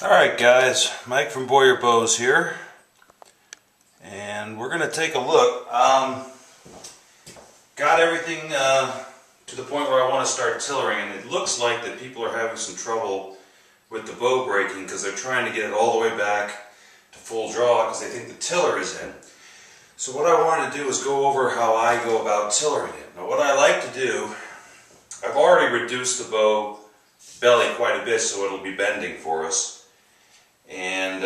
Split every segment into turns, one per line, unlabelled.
Alright guys, Mike from Boyer Bows here, and we're going to take a look. Got everything to the point where I want to start tillering, and it looks like that people are having some trouble with the bow breaking because they're trying to get it all the way back to full draw because they think the tiller is in. So what I wanted to do is go over how I go about tillering it. Now what I like to do, I've already reduced the bow belly quite a bit so it'll be bending for us. And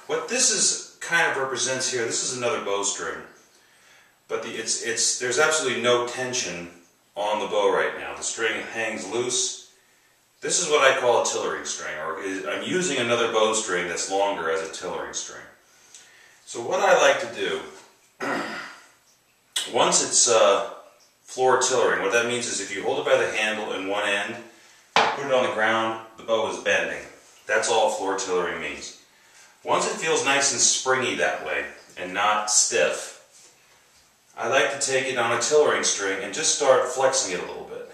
what this is kind of represents here, this is another bowstring, but there's absolutely no tension on the bow right now. The string hangs loose. This is what I call a tillering string, or I'm using another bowstring that's longer as a tillering string. So what I like to do, once it's floor tillering, what that means is if you hold it by the handle in one end, put it on the ground, the bow is bending. That's all floor tillering means. Once it feels nice and springy that way and not stiff, I like to take it on a tillering string and just start flexing it a little bit.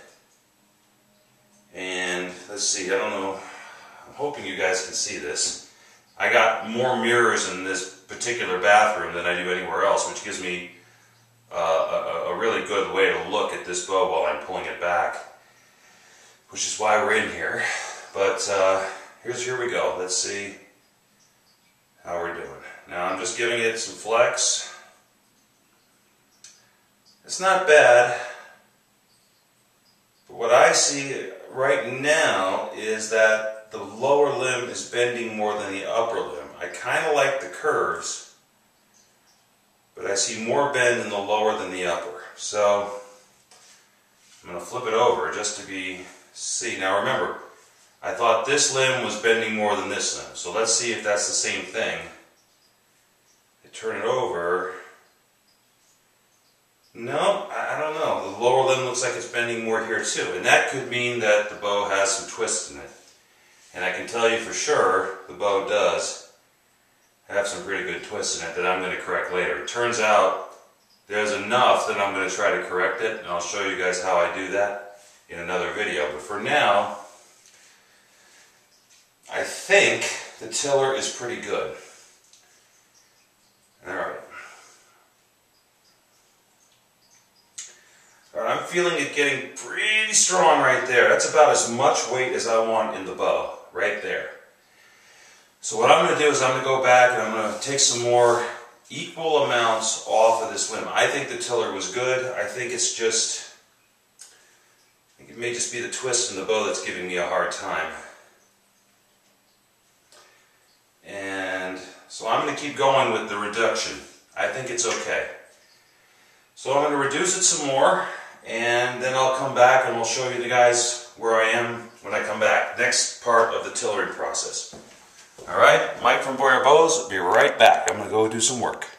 And let's see, I don't know, I'm hoping you guys can see this. I got more mirrors in this particular bathroom than I do anywhere else, which gives me a really good way to look at this bow while I'm pulling it back, which is why we're in here. But here we go. Let's see how we're doing. Now I'm just giving it some flex. It's not bad, but what I see right now is that the lower limb is bending more than the upper limb. I kind of like the curves, but I see more bend in the lower than the upper. So I'm going to flip it over just to see. Now remember, I thought this limb was bending more than this limb. So let's see if that's the same thing. I turn it over. No, I don't know. The lower limb looks like it's bending more here too. And that could mean that the bow has some twist in it. And I can tell you for sure the bow does have some pretty good twists in it that I'm going to correct later. It turns out there's enough that I'm going to try to correct it. And I'll show you guys how I do that in another video. But for now, I think the tiller is pretty good. Alright. I'm feeling it getting pretty strong right there. That's about as much weight as I want in the bow, right there. So what I'm going to do is I'm going to go back and I'm going to take some more equal amounts off of this limb. I think the tiller was good. I think it may just be the twist in the bow that's giving me a hard time. And so I'm going to keep going with the reduction. I think it's okay. So I'm going to reduce it some more, and then I'll come back and I'll show you guys where I am when I come back. Next part of the tillering process. Alright, Mike from Boyer Bows, be right back. I'm going to go do some work.